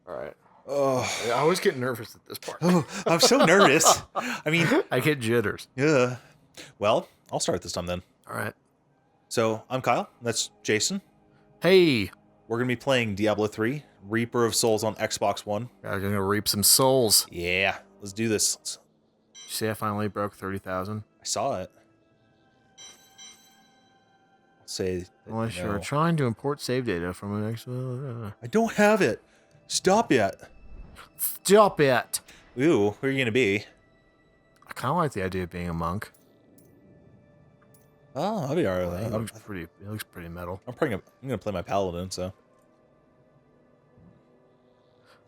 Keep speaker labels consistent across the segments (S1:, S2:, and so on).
S1: Alright.
S2: Oh,
S1: I always get nervous at this part.
S2: oh, I'm so nervous. I mean,
S1: I get jitters.
S2: yeah. Well, I'll start this time then.
S1: Alright.
S2: So, I'm Kyle. That's Jason.
S1: Hey!
S2: We're going to be playing Diablo 3, Reaper of Souls on Xbox One.
S1: I'm gonna reap some souls.
S2: Yeah, let's do this.
S1: You see I finally broke 30,000?
S2: I saw it. I'll say that,
S1: Unless
S2: you
S1: you're
S2: know,
S1: trying to import save data from an extra...
S2: I don't have it. Stop it.
S1: Stop it!
S2: Ooh, who are you going to be?
S1: I kind of like the idea of being a monk.
S2: Oh, I'll be alright with
S1: It
S2: that.
S1: looks pretty metal.
S2: I'm going to play my paladin, so.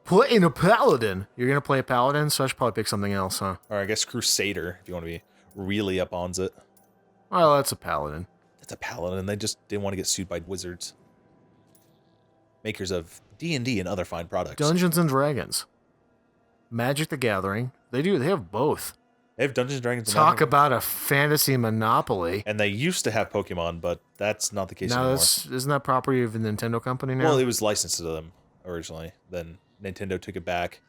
S1: Playing a paladin! You're gonna play a paladin, so I should probably pick something else, huh?
S2: Or I guess Crusader, if you want to be really up on it.
S1: Well, that's a paladin.
S2: That's a paladin. They just didn't want to get sued by wizards. Makers of D&D and other fine products.
S1: Dungeons and Dragons. Magic the Gathering. They have both.
S2: They have Dungeons and Dragons.
S1: Talk about a fantasy monopoly.
S2: And they used to have Pokemon, but that's not the case
S1: Now,
S2: anymore.
S1: isn't that property of the Nintendo company now?
S2: Well, it was licensed to them originally. Then Nintendo took it back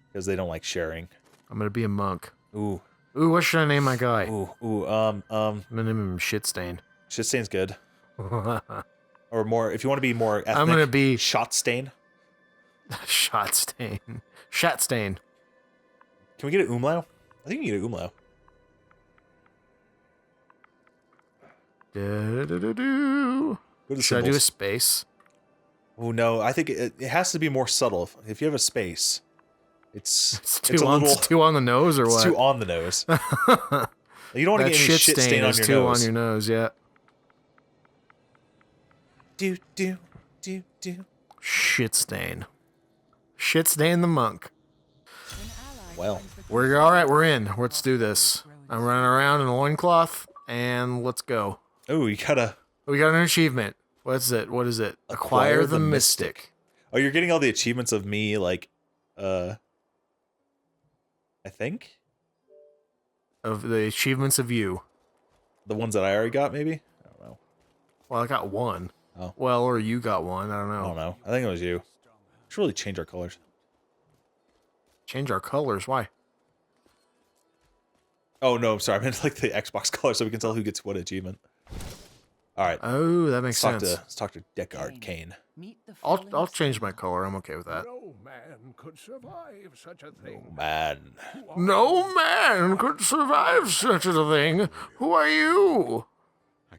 S2: because they don't like sharing.
S1: I'm gonna be a monk.
S2: Ooh.
S1: Ooh, what should I name my guy?
S2: Ooh,
S1: I'm gonna name him Shitstain.
S2: Shitstain's good. Or more, if you want to be more ethnic,
S1: I'm gonna be
S2: Shotstain.
S1: Shotstain. Shatstain.
S2: Can we get an umlaut? I think you can get an umlaut. Go to
S1: Should I do a
S2: symbols.
S1: space?
S2: Oh no, I think it has to be more subtle. If you have a space, it's
S1: Too
S2: a
S1: on,
S2: little
S1: too on the nose or
S2: it's
S1: what?
S2: too on the nose. You don't want to
S1: That
S2: get any
S1: shit
S2: shit
S1: stain
S2: stain on
S1: is
S2: your
S1: too
S2: nose.
S1: on your nose, yeah.
S2: Do.
S1: Shit stain. Shit stain the monk.
S2: Well,
S1: We're alright, we're in. Let's do this. I'm running around in a loincloth, and let's go.
S2: oh, you gotta.
S1: We got an achievement. What's it? What is it? Acquire the Mystic.
S2: Oh, you're getting all the achievements of me, like, I think
S1: Of the achievements of you.
S2: the ones that I already got, maybe. I don't know.
S1: Well, I got one.
S2: Oh.
S1: Well, or you got one. I don't
S2: I
S1: know.
S2: don't know. I think it was you. Should really change our colors.
S1: Change our colors. Why?
S2: Oh no, sorry. I meant like the Xbox color, so we can tell who gets what achievement. All right.
S1: Oh, that makes sense.
S2: Let's talk to Deckard Kane.
S1: I'll change my color. I'm okay with that.
S3: No man could survive such a thing.
S2: Man.
S1: No man could survive such a thing. Who are you?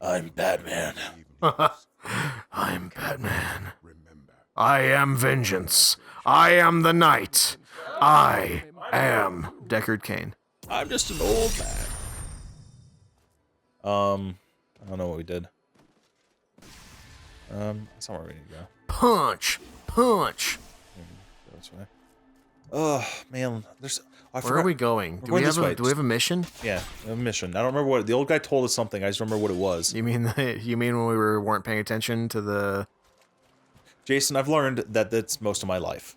S2: I'm Batman.
S1: I'm Batman. I am vengeance. I am the night. I am Deckard Kane.
S2: I'm just an old man. I don't know what we did. That's not where we need to go.
S1: Punch. Punch.
S2: Go this way. Oh man, there's.
S1: Where are we going? Do
S2: going
S1: we
S2: this way.
S1: have a mission?
S2: Yeah, a mission. I don't remember what the old guy told us something. I just remember what it was.
S1: You mean when we weren't paying attention to the...
S2: Jason, I've learned that that's most of my life.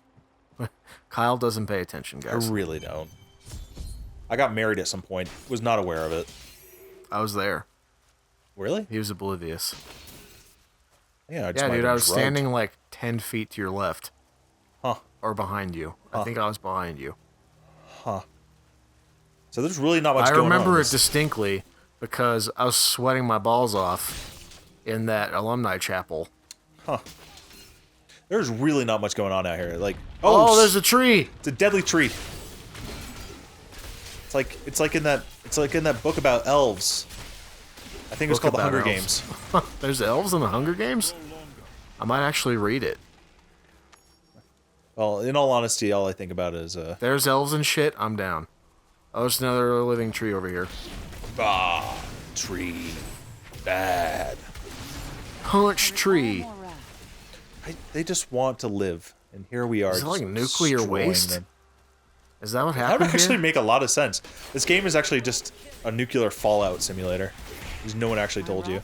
S1: Kyle doesn't pay attention,
S2: I
S1: guys.
S2: really don't. I got married at some point. Was not aware of it.
S1: I was there.
S2: Really?
S1: He was oblivious.
S2: Yeah,
S1: Yeah, dude, I was standing like 10 feet to your left.
S2: Huh.
S1: Or behind you. I think I was behind you.
S2: Huh. So there's really not much
S1: I
S2: going on.
S1: remember it distinctly because I was sweating my balls off in that alumni chapel.
S2: Huh. There's really not much going on out here. Like,
S1: Oh, there's a tree.
S2: it's a deadly tree. It's like in that book about elves. I think it was
S1: Book
S2: called The
S1: about
S2: Hunger
S1: elves.
S2: Games.
S1: There's elves in the Hunger Games? I might actually read it.
S2: Well, in all honesty, all I think about is
S1: There's elves and shit, I'm down. Oh, there's another living tree over here.
S2: tree bad.
S1: Punch tree.
S2: They just want to live, and here we are.
S1: Is it like
S2: just
S1: nuclear
S2: destroying
S1: waste?
S2: them.
S1: Is that what
S2: That
S1: happened
S2: would actually
S1: here?
S2: make a lot of sense. This game is actually just a nuclear fallout simulator. Because no one actually told you.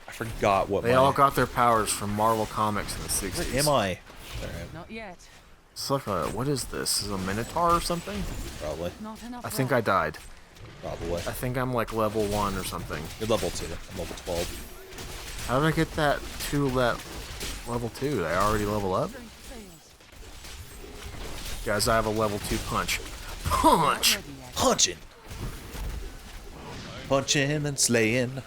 S2: I forgot what
S1: They all got their powers from Marvel Comics in the 60s.
S2: Where am I?
S4: Not yet.
S1: It's like a, what is this? Is it a Minotaur or something?
S2: Probably.
S4: Not enough.
S1: I think I died.
S2: Probably.
S1: I think I'm like level 1 or something.
S2: You're level 2. I'm level 12.
S1: How did I get that level 2. Did I already level up? Guys, I have a level 2 punch. Punch!
S2: Punching. Punching and slaying.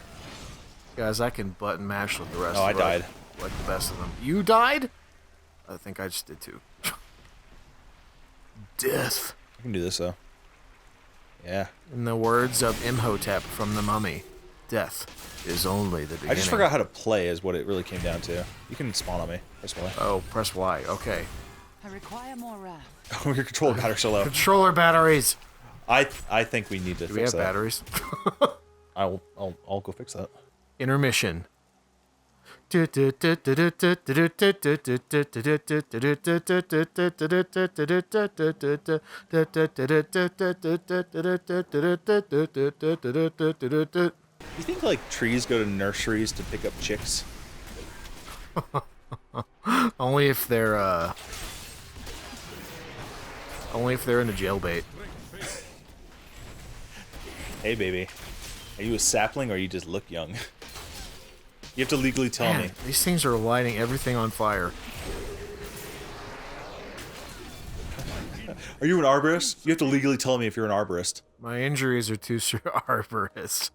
S1: Guys, I can button mash with the rest
S2: Oh, I
S1: of
S2: died.
S1: like the best of them. You died? I think I just did too. Death.
S2: I can do this though. Yeah.
S1: In the words of Imhotep from The Mummy, death is only the beginning.
S2: I just forgot how to play is what it really came down to. You can spawn on me. Press Y.
S1: Oh, press Y. Okay.
S4: I require more wrath.
S2: Oh, your controller battery's so low.
S1: Controller batteries.
S2: I think we need to
S1: Do
S2: fix
S1: we have
S2: that.
S1: batteries?
S2: I'll go fix that.
S1: Intermission.
S2: You think like trees go to nurseries to pick up chicks?
S1: Only if they're in the jailbait.
S2: Hey baby, are you a sapling or you just look young? You have to legally tell
S1: Man,
S2: me.
S1: these things are lighting everything on fire.
S2: Are you an arborist? You have to legally tell me if you're an arborist.
S1: My injuries are too arborist.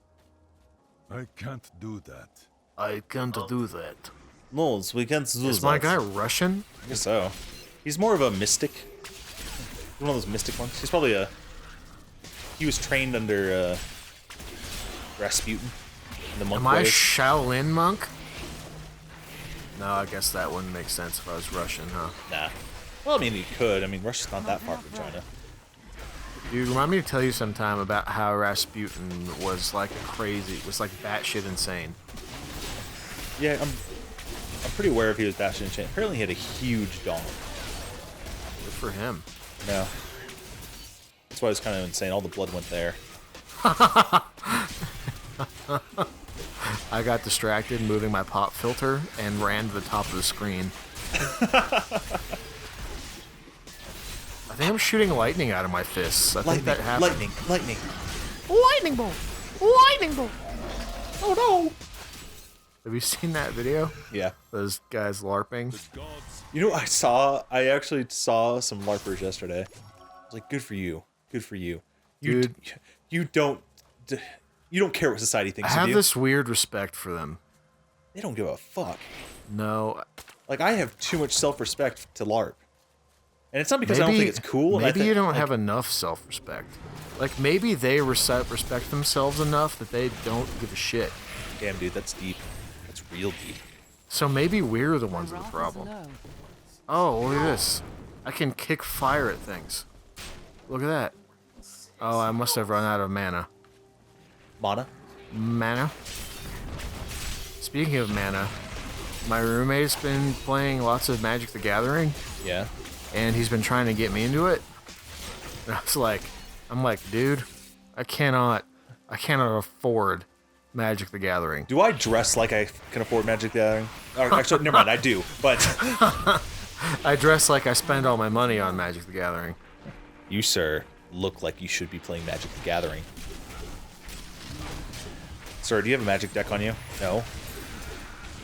S3: I can't do that.
S1: I can't do that.
S2: No, we can't do
S1: Is my guy Russian?
S2: I guess so. He's more of a mystic. One of those mystic ones. He's probably a... He was trained under Rasputin. In the monk
S1: Am I
S2: ways.
S1: Shaolin monk? No, I guess that wouldn't make sense if I was Russian, huh?
S2: Nah. Well, I mean, you could. I mean, Russia's not that far from China.
S1: Dude, remind me to tell you sometime about how Rasputin was like like batshit insane.
S2: Yeah, I'm pretty aware if he was batshit insane. Apparently, he had a huge dong.
S1: Good for him.
S2: Yeah. That's why it was kind of insane. All the blood went there.
S1: I got distracted moving my pop filter and ran to the top of the screen. I think I'm shooting lightning out of my fists. I think that happened.
S2: Lightning.
S1: Lightning bolt! Lightning bolt! Oh no! Have you seen that video?
S2: Yeah.
S1: Those guys LARPing?
S2: You know, I actually saw some LARPers yesterday. I was like, good for you. Good for you.
S1: Dude.
S2: You don't care what society
S1: I
S2: thinks of
S1: have
S2: you.
S1: this weird respect for them.
S2: They don't give a fuck.
S1: No.
S2: Like, I have too much self-respect to LARP. And it's not because I don't think it's cool. and I
S1: Maybe
S2: think,
S1: you don't
S2: like,
S1: have enough self-respect. Like, maybe they respect themselves enough that they don't give a shit.
S2: Damn, dude, that's deep. That's real deep.
S1: So maybe we're the ones with the problem. Oh, look at this. I can kick fire at things. Look at that. Oh, I must have run out of mana.
S2: Mana?
S1: Mana? Speaking of mana, my roommate's been playing lots of Magic the Gathering,
S2: Yeah.
S1: and he's been trying to get me into it. And I'm like, dude, I cannot afford Magic the Gathering.
S2: Do I dress like I can afford Magic the Gathering? Or, actually, never mind, I do. But
S1: I dress like I spend all my money on Magic the Gathering.
S2: you, sir, look like you should be playing Magic the Gathering. Sir, do you have a Magic deck on you? No.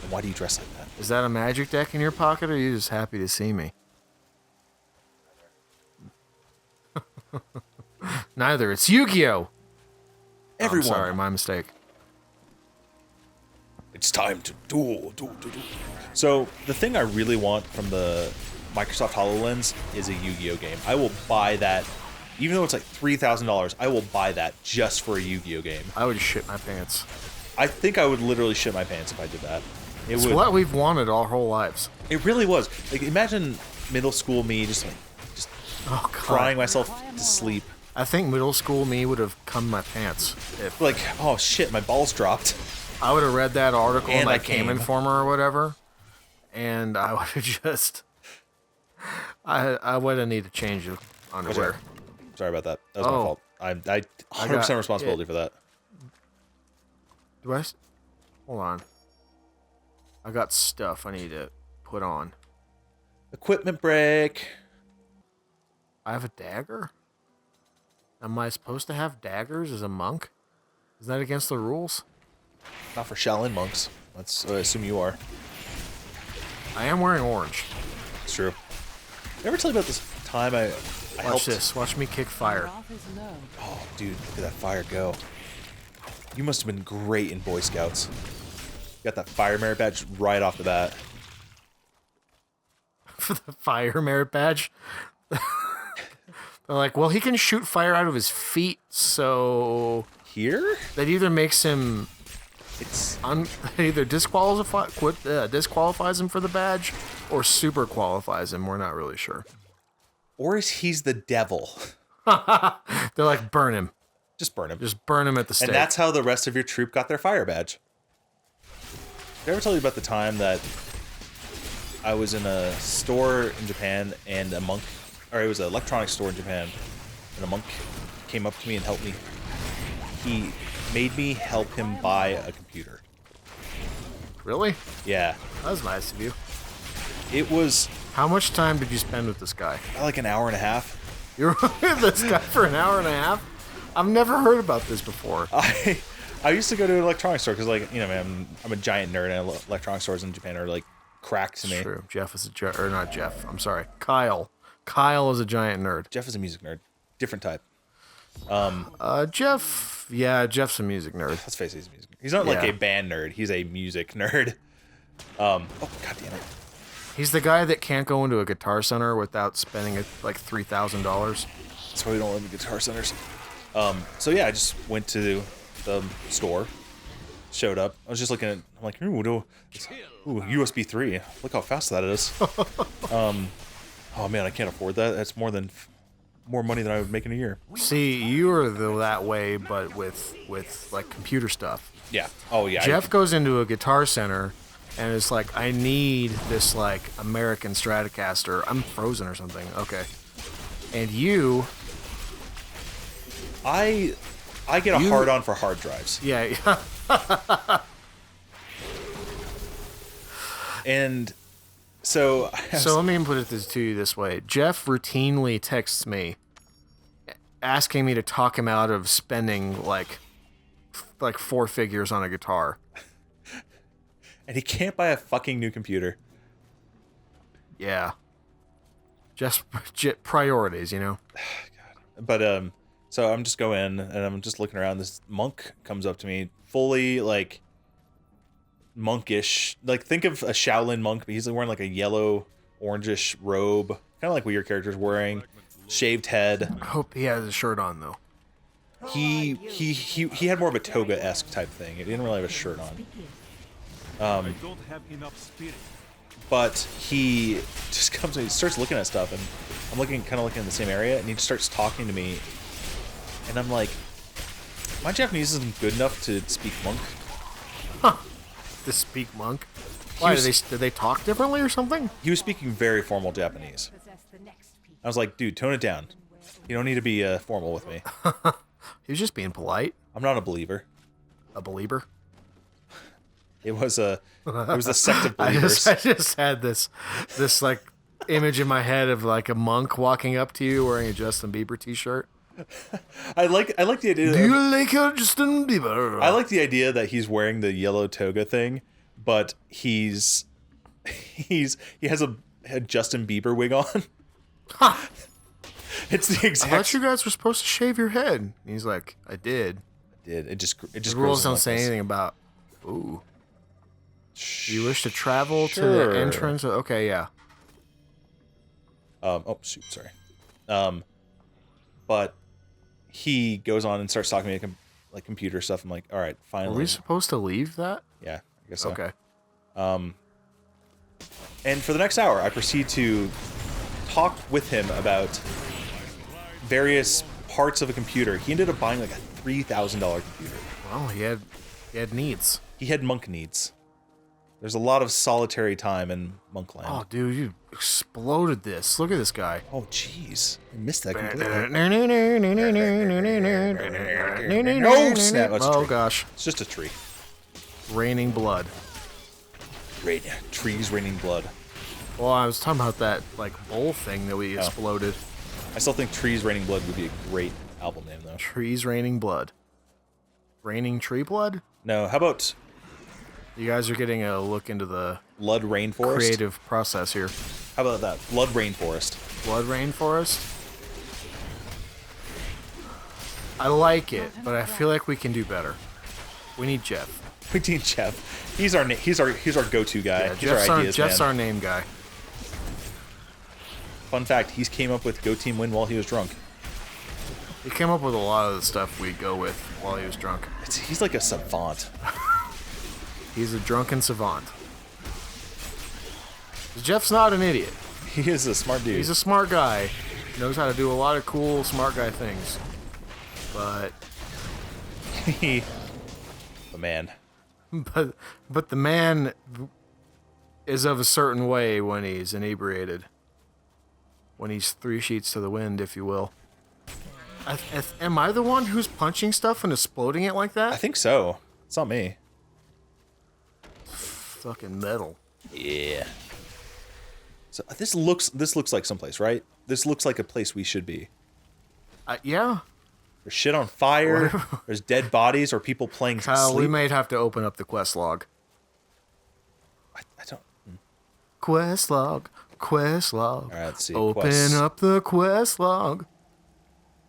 S2: Then why do you dress like that?
S1: Is that a Magic deck in your pocket, or are you just happy to see me? Neither. It's Yu-Gi-Oh!
S2: Everyone.
S1: I'm sorry, my mistake.
S2: It's time to duel. So, the thing I really want from the Microsoft HoloLens is a Yu-Gi-Oh game. I will buy that. Even though it's like $3,000, I will buy that just for a Yu-Gi-Oh game.
S1: I would shit my pants.
S2: I think I would literally shit my pants if I did that.
S1: It's what we've wanted our whole lives.
S2: It really was. Like, imagine middle school me just
S1: Oh, God.
S2: crying myself to sleep.
S1: I think middle school me would have cum my pants. If
S2: Like, oh shit, my balls dropped.
S1: I would have read that article in
S2: And I
S1: like Game
S2: came.
S1: Informer or whatever, and I would have just... I would have needed to change the underwear.
S2: Sorry about that. That was my
S1: Oh.
S2: fault. I 100% responsibility for that.
S1: Do I... Hold on. I got stuff I need to put on.
S2: Equipment break.
S1: I have a dagger? Am I supposed to have daggers as a monk? Is that against the rules?
S2: Not for Shaolin monks. I assume you are.
S1: I am wearing orange.
S2: It's true. Did I ever tell you about this time I
S1: Watch
S2: helped...
S1: this. Watch me kick fire.
S4: Wrath is low.
S2: Oh, dude, look at that fire go. You must have been great in Boy Scouts. Got that fire merit badge right off the bat.
S1: For the fire merit badge. They're like, well, he can shoot fire out of his feet, so
S2: Here?
S1: that either makes him
S2: It's...
S1: either disqualifies him for the badge or super qualifies him. We're not really sure.
S2: Or is he's the devil?
S1: They're like, burn him.
S2: Just burn him.
S1: Just burn him at the stake.
S2: And that's how the rest of your troop got their fire badge. Did I ever tell you about the time that I was in a store in Japan and a monk, or it was an electronics store in Japan, and a monk came up to me and helped me. He made me help him buy a computer.
S1: Really?
S2: Yeah.
S1: That was nice of you.
S2: It was
S1: How much time did you spend with this guy?
S2: like an hour and a half.
S1: You were with this guy for an hour and a half? I've never heard about this before.
S2: I used to go to an electronics store because, like, you know, man, I'm a giant nerd, and electronics stores in Japan are like crack to me.
S1: True. Jeff is or not Jeff. I'm sorry. Kyle. Kyle is a giant nerd.
S2: Jeff is a music nerd, different type.
S1: Jeff. Yeah, Jeff's a music nerd.
S2: Let's face it, he's a music nerd. He's not like
S1: Yeah.
S2: a band nerd. He's a music nerd. Oh god damn it!
S1: He's the guy that can't go into a Guitar Center without spending like $3,000.
S2: That's why we don't live in guitar centers. So yeah, I just went to the store, showed up. I was just looking at, I'm like, ooh, USB 3. Look how fast that is. Oh man, I can't afford that. That's more money than I would make in a year.
S1: See, you're that way, but with like computer stuff.
S2: Yeah. Oh yeah.
S1: Jeff goes into a Guitar Center and it's like, I need this like American Stratocaster. I'm frozen or something. Okay. And you...
S2: I get a hard on for hard drives.
S1: Yeah.
S2: And so
S1: So let me put it to you this way. Jeff routinely texts me asking me to talk him out of spending like 4 figures on a guitar.
S2: and he can't buy a fucking new computer.
S1: Yeah. Just priorities, you know?
S2: But so I'm just going and I'm just looking around. This monk comes up to me, fully like monkish. Like, think of a Shaolin monk, but he's wearing like a yellow, orangish robe, kind of like what your character's wearing. Shaved head.
S1: I hope he has a shirt on though.
S2: He had more of a toga-esque type thing. He didn't really have a shirt on.
S3: I don't have enough spirit.
S2: But he just comes and he starts looking at stuff, and I'm kind of looking in the same area, and he just starts talking to me, and I'm like, my Japanese isn't good enough to speak monk.
S1: To speak monk. Why did they talk differently or something?
S2: He was speaking very formal Japanese. I was like, dude, tone it down. You don't need to be formal with me.
S1: He was just being polite.
S2: I'm not a believer.
S1: A believer.
S2: It was a sect of believers.
S1: I just had this like image in my head of like a monk walking up to you wearing a Justin Bieber t-shirt.
S2: I like the idea.
S1: Do you like Justin Bieber?
S2: I like the idea that he's wearing the yellow toga thing, but he has a Justin Bieber wig on.
S1: Ha!
S2: It's the
S1: I
S2: exact.
S1: thought you guys were supposed to shave your head. And he's like, I did.
S2: It just
S1: The
S2: grows
S1: rules
S2: in
S1: don't say
S2: knuckles.
S1: anything about. Ooh. You wish to travel to
S2: Sure.
S1: the entrance? Okay, yeah.
S2: Oh shoot, sorry. But he goes on and starts talking to me like computer stuff. I'm like, all right,
S1: Are
S2: finally.
S1: we supposed to leave that?
S2: Yeah, I guess so.
S1: Okay.
S2: And for the next hour, I proceed to talk with him about various parts of a computer. He ended up buying like a $3,000 computer.
S1: Well, he had needs.
S2: He had monk needs. There's a lot of solitary time in Monkland.
S1: Oh, dude, you exploded this. Look at this guy.
S2: Oh, jeez. I missed that completely.
S1: No
S2: snap. That's a
S1: Oh
S2: tree.
S1: gosh,
S2: It's just a tree.
S1: raining blood.
S2: Trees raining blood.
S1: Well, I was talking about that like bowl thing that we exploded.
S2: I still think Trees Raining Blood would be a great album name, though.
S1: Trees raining blood. Raining tree blood?
S2: No, how about
S1: You guys are getting a look into the
S2: Blood Rainforest.
S1: creative process here.
S2: How about that? Blood Rainforest.
S1: Blood Rainforest? I like it, but I feel like we can do better. We need Jeff.
S2: We need Jeff. He's our go-to guy.
S1: Yeah,
S2: He's our ideas
S1: Jeff's
S2: man.
S1: our name guy.
S2: Fun fact: he's came up with Go Team Win while he was drunk.
S1: He came up with a lot of the stuff we go with while he was drunk.
S2: He's like a savant.
S1: He's a drunken savant. Jeff's not an idiot.
S2: He is a smart dude.
S1: He's a smart guy. Knows how to do a lot of cool smart guy things. But
S2: the man.
S1: but the man is of a certain way when he's inebriated. When he's 3 sheets to the wind, if you will. Am I the one who's punching stuff and exploding it like that?
S2: I think so. It's not me.
S1: Fucking metal.
S2: Yeah. So this looks like someplace, right? This looks like a place we should be.
S1: Yeah.
S2: There's shit on fire. There's dead bodies or people playing
S1: Kyle,
S2: sleep.
S1: we might have to open up the quest log.
S2: I don't.
S1: Quest log. Quest log.
S2: All right, let's see.
S1: Open
S2: Quests.
S1: up the quest log.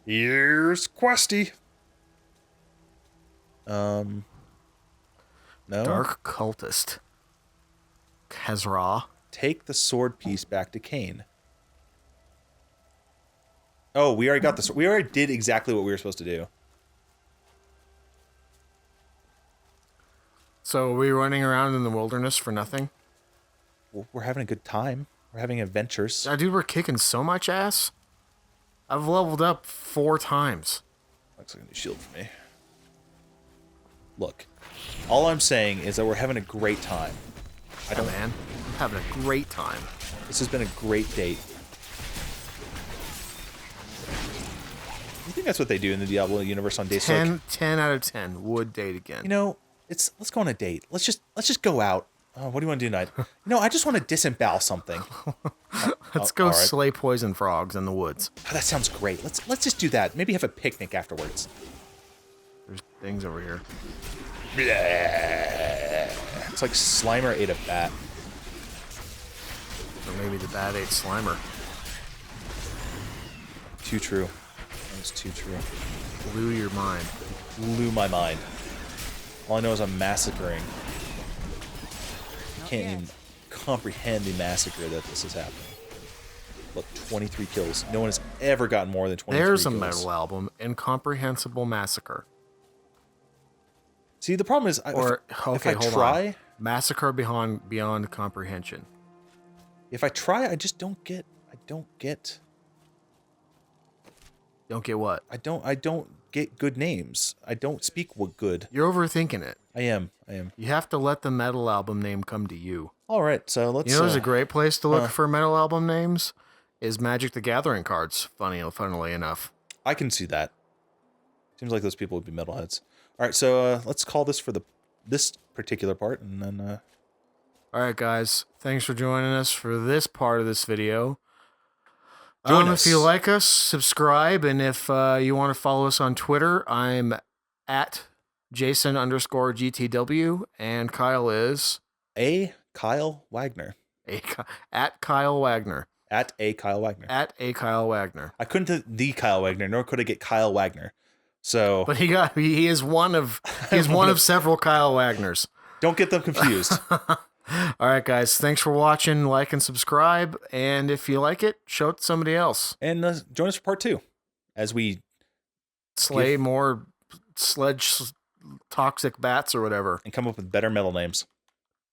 S2: Here's Questy. No.
S1: Dark cultist. Kezra.
S2: Take the sword piece back to Kane. Oh, we already got this. We already did exactly what we were supposed to do.
S1: So are we running around in the wilderness for nothing?
S2: We're having a good time. We're having adventures.
S1: Dude, we're kicking so much ass. I've leveled up 4 times.
S2: Looks like a new shield for me. Look, all I'm saying is that we're having a great time.
S1: Man, I'm having a great time.
S2: This has been a great date. You think that's what they do in the Diablo universe on days
S1: 10 out of 10 would date again.
S2: You know, let's go on a date. Let's just go out. What do you want to do tonight? No, I just want to disembowel something.
S1: Let's go
S2: all right.
S1: slay poison frogs in the woods.
S2: Oh, that sounds great. Let's just do that. Maybe have a picnic afterwards.
S1: There's things over here.
S2: It's like Slimer ate a bat.
S1: Or maybe the bat ate Slimer.
S2: Too true. That was too true.
S1: Blew your mind.
S2: Blew my mind. All I know is I'm massacring. I can't even comprehend the massacre that this is happening. Look, 23 kills. No one has ever gotten more than 23
S1: There's a
S2: kills.
S1: metal album, Incomprehensible Massacre.
S2: See, the problem is,
S1: Or,
S2: if I
S1: hold
S2: try,
S1: on. Massacre Beyond Comprehension.
S2: if I try, I just don't get. I don't get.
S1: Don't get what?
S2: I don't get good names. I don't speak good.
S1: You're overthinking it.
S2: I am.
S1: You have to let the metal album name come to you.
S2: All right, so let's.
S1: You know, there's a great place to look for metal album names. Is Magic the Gathering cards. Funnily enough.
S2: I can see that. Seems like those people would be metalheads. All right, so let's call this for this particular part, and then.
S1: All right, guys. Thanks for joining us for this part of this video.
S2: Join us.
S1: If you like us, subscribe, and if you want to follow us on Twitter, I'm at Jason_GTW, and Kyle is
S2: Kyle Wagner.
S1: at Kyle Wagner.
S2: At Kyle Wagner.
S1: At Kyle Wagner.
S2: I couldn't do the Kyle Wagner, nor could I get Kyle Wagner. So
S1: But he is one of several Kyle Wagners.
S2: don't get them confused.
S1: All right, guys. Thanks for watching. Like and subscribe. And if you like it, show it to somebody else.
S2: And join us for part 2 as we
S1: Slay more sledge toxic bats or whatever.
S2: and come up with better metal names.